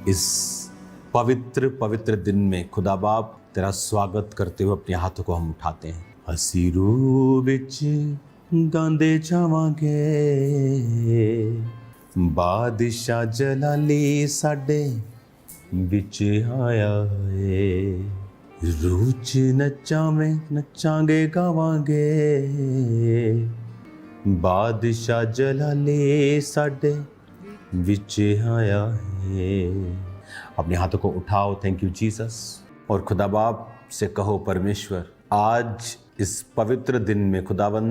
इस पवित्र पवित्र दिन में खुदा बाप तेरा स्वागत करते हुए अपने हाथों को हम उठाते हैं। हसीरू विच गांदे जावांगे, बादशाह जलाली साडे विच आया है। रूच नचावे नचांगे गावांगे, बादशाह जलाली साडे विच आया है। अपने हाथों को उठाओ, थैंक यू जीसस, और खुदा बाप से कहो परमेश्वर आज इस पवित्र दिन में खुदावन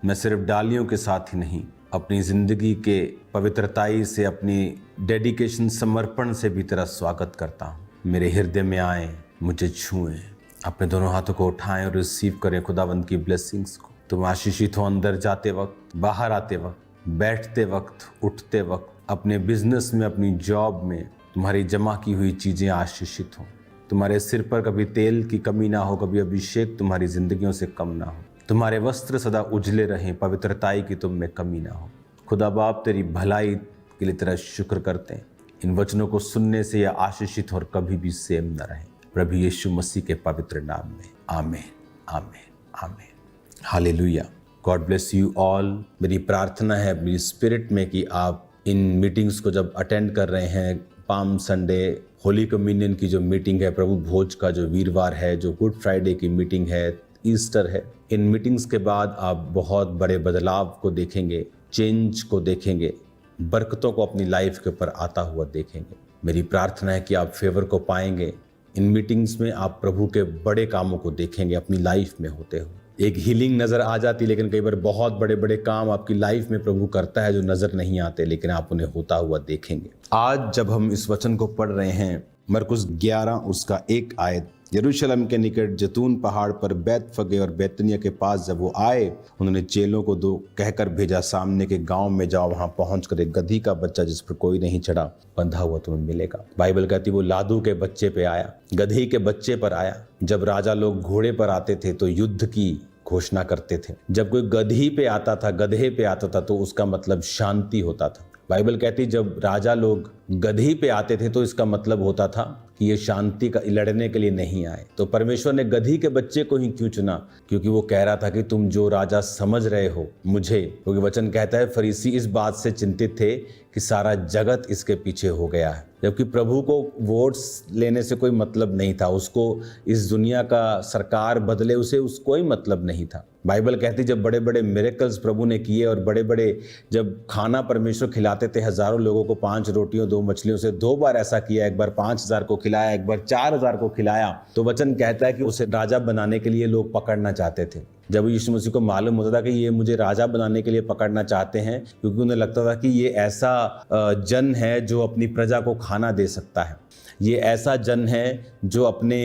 मैं सिर्फ डालियों के साथ ही नहीं, अपनी ज़िंदगी के पवित्रताई से, अपनी डेडिकेशन समर्पण से भी तेरा स्वागत करता हूँ। मेरे हृदय में आए, मुझे छुएं, अपने दोनों हाथों को उठाएं और रिसीव करें खुदावंद की ब्लेसिंग्स को। तुम आशीषित हो अंदर जाते वक्त, बाहर आते वक्त, बैठते वक्त, उठते वक्त, अपने बिजनेस में, अपनी जॉब में तुम्हारी जमा की हुई चीज़ें आशीषित हो। तुम्हारे सिर पर कभी तेल की कमी ना हो, कभी अभिषेक तुम्हारी जिंदगियों से कम ना हो। तुम्हारे वस्त्र सदा उजले रहें, पवित्रताई की तुम में कमी ना हो। खुदा बाप तेरी भलाई के लिए तेरा शुक्र करते हैं। इन वचनों को सुनने से यह आशीषित और कभी भी सेम न रहे, प्रभु यीशु मसीह के पवित्र नाम में, आमीन आमीन आमीन। Hallelujah. God bless you all. मेरी प्रार्थना है मेरी स्पिरिट में कि आप इन मीटिंग्स को जब अटेंड कर रहे हैं, पाम संडे, होली कम्युनियन की जो मीटिंग है, प्रभु भोज का जो वीरवार है, जो गुड फ्राइडे की मीटिंग है, ईस्टर है, इन मीटिंग्स के बाद आप बहुत बड़े बदलाव को देखेंगे, चेंज को देखेंगे, बरकतों को अपनी लाइफ के ऊपर आता हुआ देखेंगे। मेरी प्रार्थना है कि आप फेवर को पाएंगे। इन मीटिंग्स में आप प्रभु के बड़े कामों को देखेंगे अपनी लाइफ में होते हुए। एक हीलिंग नज़र आ जाती, लेकिन कई बार बहुत बड़े बड़े काम आपकी लाइफ में प्रभु करता है जो नज़र नहीं आते, लेकिन आप उन्हें होता हुआ देखेंगे। आज जब हम इस वचन को पढ़ रहे हैं, मरकुस 11 उसका 1 आयत, यरूशलेम के निकट जैतून पहाड़ पर बैतफगे और बैतनिया के पास जब वो आए, उन्होंने चेलों को 2 कहकर भेजा, सामने के गांव में जाओ, वहां पहुंचकर एक गधी का बच्चा जिस पर कोई नहीं चढ़ा बंधा हुआ तुम्हें मिलेगा। बाइबल कहती वो लादू के बच्चे पे आया, गधी के बच्चे पर आया। जब राजा लोग घोड़े पर आते थे तो युद्ध की घोषणा करते थे। जब कोई गधी पे आता था, गधे पे आता था, तो उसका मतलब शांति होता था। बाइबल कहती जब राजा लोग गधी पे आते थे तो इसका मतलब होता था कि ये शांति का लड़ने के लिए नहीं आए। तो परमेश्वर ने गधी के बच्चे को ही क्यों चुना? क्योंकि वो कह रहा था कि तुम जो राजा समझ रहे हो मुझे, क्योंकि वचन कहता है फरीसी इस बात से चिंतित थे कि सारा जगत इसके पीछे हो गया है। जबकि प्रभु को वोट्स लेने से कोई मतलब नहीं था, उसको इस दुनिया का सरकार बदले उसे कोई मतलब नहीं था। बाइबल कहती जब बड़े बड़े मिरेकल्स प्रभु ने किए और बड़े बड़े जब खाना परमेश्वर खिलाते थे हजारों लोगों को 5 रोटियों 2 मछलियों से, 2 बार ऐसा किया, एक बार 5000 को खिलाया, एक बार 4000 को खिलाया, तो वचन कहता है कि उसे राजा बनाने के लिए लोग पकड़ना चाहते थे। जब यीशु मसीह को मालूम होता था कि ये मुझे राजा बनाने के लिए पकड़ना चाहते हैं, क्योंकि उन्हें लगता था कि ये ऐसा जन है जो अपनी प्रजा को खाना दे सकता है, ये ऐसा जन है जो अपने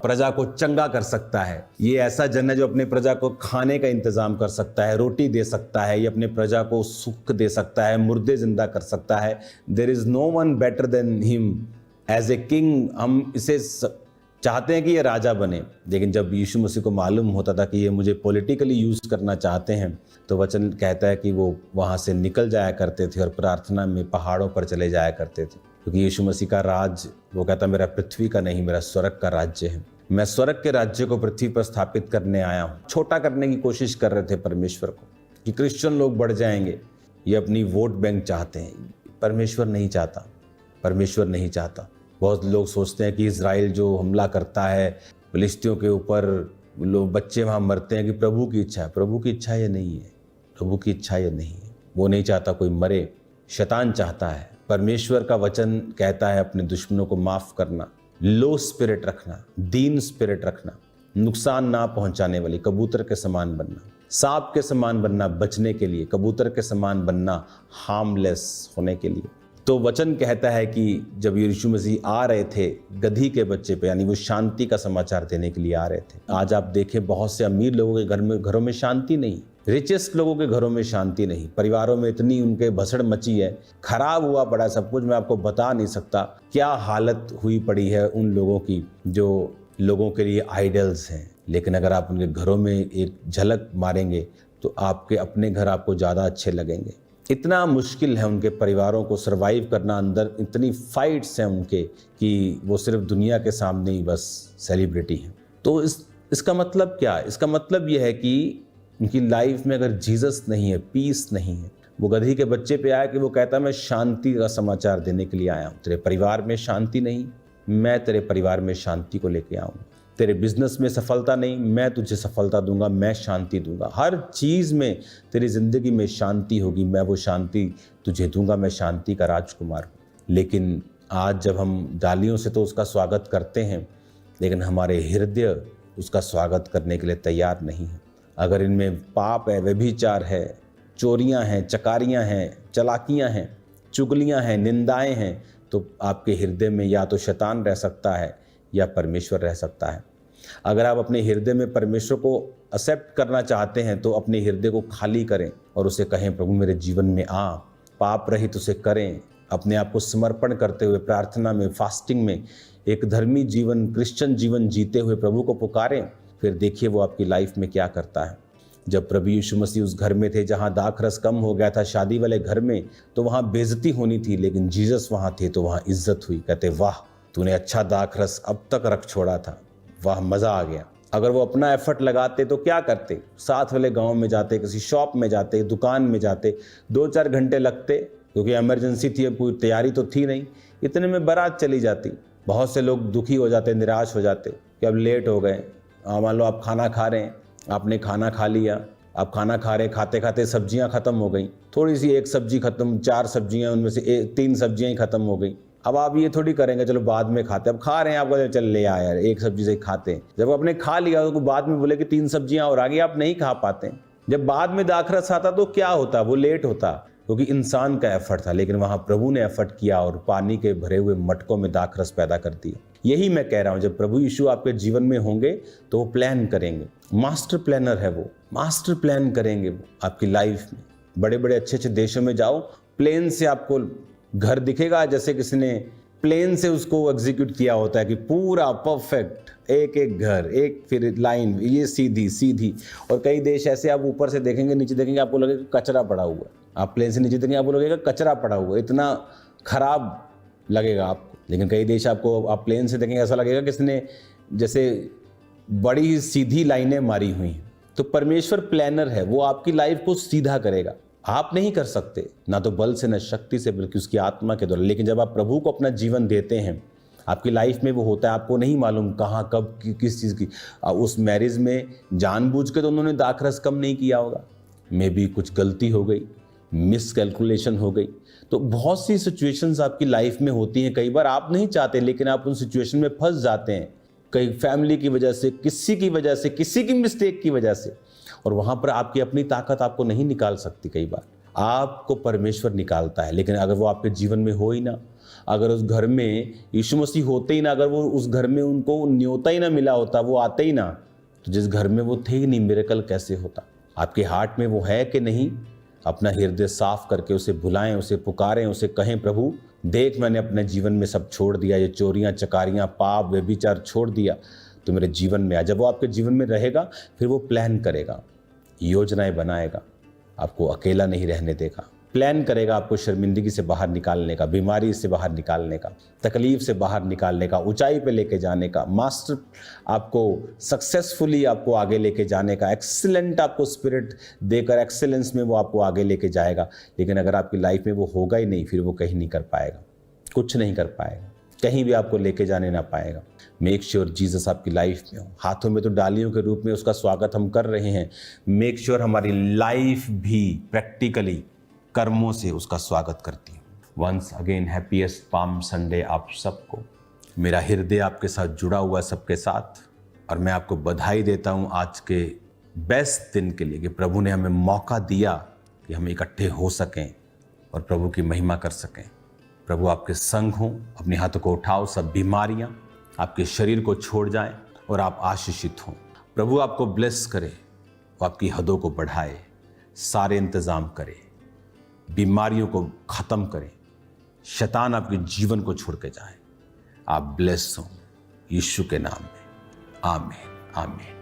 प्रजा को चंगा कर सकता है, ये ऐसा जन है जो अपने प्रजा को खाने का इंतजाम कर सकता है, रोटी दे सकता है, ये अपने प्रजा को सुख दे सकता है, मुर्दे जिंदा कर सकता है। There is no one better than him as a king. हम इसे चाहते हैं कि ये राजा बने, लेकिन जब यीशु मसीह को मालूम होता था कि ये मुझे पॉलिटिकली यूज करना चाहते हैं, तो वचन कहता है कि वो वहाँ से निकल जाया करते थे और प्रार्थना में पहाड़ों पर चले जाया करते थे। क्योंकि यीशु मसीह का राज, वो कहता मेरा पृथ्वी का नहीं, मेरा स्वर्ग का राज्य है। मैं स्वर्ग के राज्य को पृथ्वी पर स्थापित करने आया हूँ। छोटा करने की कोशिश कर रहे थे परमेश्वर को कि क्रिश्चियन लोग बढ़ जाएंगे, ये अपनी वोट बैंक चाहते हैं। परमेश्वर नहीं चाहता, परमेश्वर नहीं चाहता। बहुत लोग सोचते हैं कि इजराइल जो हमला करता है फिलिस्तियों के ऊपर, लोग बच्चे वहाँ मरते हैं कि प्रभु की इच्छा है। प्रभु की इच्छा ये नहीं है, प्रभु की इच्छा ये नहीं है। वो नहीं चाहता कोई मरे, शैतान चाहता है। परमेश्वर का वचन कहता है अपने दुश्मनों को माफ करना, लो स्पिरिट रखना, दीन स्पिरिट रखना, नुकसान ना पहुंचाने वाली, कबूतर के समान बनना, सांप के समान बनना बचने के लिए, कबूतर के समान बनना हार्मलेस होने के लिए। तो वचन कहता है कि जब यीशु मसीह आ रहे थे गधी के बच्चे पे, यानी वो शांति का समाचार देने के लिए आ रहे थे। आज आप देखें बहुत से अमीर लोगों के घरों में शांति नहीं, रिचेस्ट लोगों के घरों में शांति नहीं, परिवारों में इतनी उनके भसड़ मची है, खराब हुआ पड़ा सब कुछ। मैं आपको बता नहीं सकता क्या हालत हुई पड़ी है उन लोगों की जो लोगों के लिए आइडल्स हैं। लेकिन अगर आप उनके घरों में एक झलक मारेंगे तो आपके अपने घर आपको ज़्यादा अच्छे लगेंगे। इतना मुश्किल है उनके परिवारों को सरवाइव करना, अंदर इतनी फाइट्स हैं उनके कि वो सिर्फ दुनिया के सामने ही बस सेलिब्रिटी हैं। तो इसका मतलब क्या है? इसका मतलब ये है कि उनकी लाइफ में अगर जीसस नहीं है, पीस नहीं है। वो गधी के बच्चे पे आया कि वो कहता है मैं शांति का समाचार देने के लिए आया हूँ। तेरे परिवार में शांति नहीं, मैं तेरे परिवार में शांति को लेके आऊँ। तेरे बिजनेस में सफलता नहीं, मैं तुझे सफलता दूंगा, मैं शांति दूंगा। हर चीज़ में तेरी ज़िंदगी में शांति होगी, मैं वो शांति तुझे दूंगा, मैं शांति का राजकुमार हूँ। लेकिन आज जब हम डालियों से तो उसका स्वागत करते हैं, लेकिन हमारे हृदय उसका स्वागत करने के लिए तैयार नहीं है। अगर इनमें पाप है, व्यभिचार है, चोरियां हैं, चकारियां हैं, चलाकियां हैं, चुगलियां हैं, निंदाएं हैं, तो आपके हृदय में या तो शैतान रह सकता है या परमेश्वर रह सकता है। अगर आप अपने हृदय में परमेश्वर को एक्सेप्ट करना चाहते हैं तो अपने हृदय को खाली करें और उसे कहें प्रभु मेरे जीवन में आ, पाप रहित उसे करें। अपने आप को समर्पण करते हुए प्रार्थना में, फास्टिंग में एक धर्मी जीवन, क्रिश्चियन जीवन जीते हुए प्रभु को पुकारें। फिर देखिए वो आपकी लाइफ में क्या करता है। जब प्रभु यीशु मसीह उस घर में थे जहाँ दाखरस कम हो गया था, शादी वाले घर में, तो वहाँ बेइज्जती होनी थी, लेकिन जीसस वहाँ थे तो वहाँ इज्जत हुई। कहते वाह तूने अच्छा दाखरस अब तक रख छोड़ा था, वाह मज़ा आ गया। अगर वो अपना एफर्ट लगाते तो क्या करते? साथ वाले गांव में जाते, किसी शॉप में जाते, दुकान में जाते, 2-4 घंटे लगते, क्योंकि इमरजेंसी थी, अब कोई तैयारी तो थी नहीं, इतने में बारात चली जाती। बहुत से लोग दुखी हो जाते, निराश हो जाते कि अब लेट हो गए। मान लो आप खाना खा रहे हैं, आपने खाना खा लिया, आप खाना खा रहे, खाते खाते सब्जियां खत्म हो गई, थोड़ी सी एक सब्जी खत्म, 4 सब्जियां, उनमें से 3 सब्जियां ही खत्म हो गई। अब आप ये थोड़ी करेंगे चलो बाद में खाते, अब खा रहे हैं, आपको चल ले आया यार एक सब्जी से खाते हैं। जब आपने खा लिया तो बाद में बोले कि 3 सब्जियां और आगे, आप नहीं खा पाते। जब बाद में दाखरस आता तो क्या होता? वो लेट होता, क्योंकि इंसान का एफर्ट था, लेकिन वहां प्रभु ने एफर्ट किया और पानी के भरे हुए मटकों में दाखरस पैदा कर दिया। यही मैं कह रहा हूं, जब प्रभु यीशु आपके जीवन में होंगे तो वो प्लान करेंगे। मास्टर प्लानर है वो, मास्टर प्लान करेंगे वो आपकी लाइफ में। बड़े बड़े अच्छे अच्छे देशों में जाओ, प्लेन से आपको घर दिखेगा जैसे किसी ने प्लेन से उसको एग्जीक्यूट किया होता है कि पूरा परफेक्ट, एक एक घर, एक फिर लाइन, ये सीधी सीधी। और कई देश ऐसे आप ऊपर से देखेंगे, नीचे देखेंगे, आपको लगेगा कचरा पड़ा हुआ है। आप प्लेन से नीचे देखेंगे, आपको लगेगा कचरा पड़ा हुआ है, इतना खराब लगेगा आपको। लेकिन कई देश आपको, आप प्लेन से देखेंगे, ऐसा लगेगा किसी ने जैसे बड़ी ही सीधी लाइनें मारी हुई हैं। तो परमेश्वर प्लानर है, वो आपकी लाइफ को सीधा करेगा। आप नहीं कर सकते, ना तो बल से, ना शक्ति से, बल्कि उसकी आत्मा के द्वारा। लेकिन जब आप प्रभु को अपना जीवन देते हैं, आपकी लाइफ में वो होता है, आपको नहीं मालूम कहाँ कब किस चीज़ की। उस मैरिज में जानबूझ के तो उन्होंने दाखरस कम नहीं किया होगा, मे बी कुछ गलती हो गई, मिस कैलकुलेशन हो गई। तो बहुत सी सिचुएशंस आपकी लाइफ में होती हैं, कई बार आप नहीं चाहते लेकिन आप उन सिचुएशन में फंस जाते हैं, कई फैमिली की वजह से, किसी की वजह से, किसी की मिस्टेक की वजह से। और वहाँ पर आपकी अपनी ताकत आपको नहीं निकाल सकती, कई बार आपको परमेश्वर निकालता है। लेकिन अगर वो आपके जीवन में हो ही ना, अगर उस घर में यीशु मसीह होते ही ना, अगर वो उस घर में उनको न्योता ही ना मिला होता, वो आते ही ना, तो जिस घर में वो थे ही नहीं, मिरेकल कैसे होता? आपके हार्ट में वो है कि नहीं? अपना हृदय साफ करके उसे बुलाएं, उसे पुकारें, उसे कहें प्रभु देख मैंने अपने जीवन में सब छोड़ दिया, ये चोरियां, चकारियां, पाप, व्यभिचार छोड़ दिया, तो मेरे जीवन में आ। जब वो आपके जीवन में रहेगा फिर वो प्लान करेगा, योजनाएं बनाएगा, आपको अकेला नहीं रहने देगा। प्लान करेगा आपको शर्मिंदगी से बाहर निकालने का, बीमारी से बाहर निकालने का, तकलीफ से बाहर निकालने का, ऊंचाई पे लेके जाने का, मास्टर आपको सक्सेसफुली आपको आगे लेके जाने का, एक्सीलेंट आपको स्पिरिट देकर एक्सीलेंस में वो आपको आगे लेके जाएगा। लेकिन अगर आपकी लाइफ में वो होगा ही नहीं, फिर वो कहीं नहीं कर पाएगा, कुछ नहीं कर पाएगा, कहीं भी आपको लेके जाने ना पाएगा। मेक श्योर जीसस आपकी लाइफ में हो। हाथों में तो डालियों के रूप में उसका स्वागत हम कर रहे हैं, मेक श्योर हमारी लाइफ भी प्रैक्टिकली कर्मों से उसका स्वागत करती है। Once again happiest palm Sunday आप सबको। मेरा हृदय आपके साथ जुड़ा हुआ है, सबके साथ, और मैं आपको बधाई देता हूँ आज के बेस्ट दिन के लिए कि प्रभु ने हमें मौका दिया कि हम इकट्ठे हो सकें और प्रभु की महिमा कर सकें। प्रभु आपके संग हों, अपने हाथों को उठाओ, सब बीमारियां आपके शरीर को छोड़ जाएं और आप आशीषित हों। प्रभु आपको ब्लेस करे, वो आपकी हदों को बढ़ाए, सारे इंतजाम करे, बीमारियों को खत्म करे, शैतान आपके जीवन को छोड़ के जाए। आप ब्लेस हों यीशु के नाम में। आमीन, आमीन।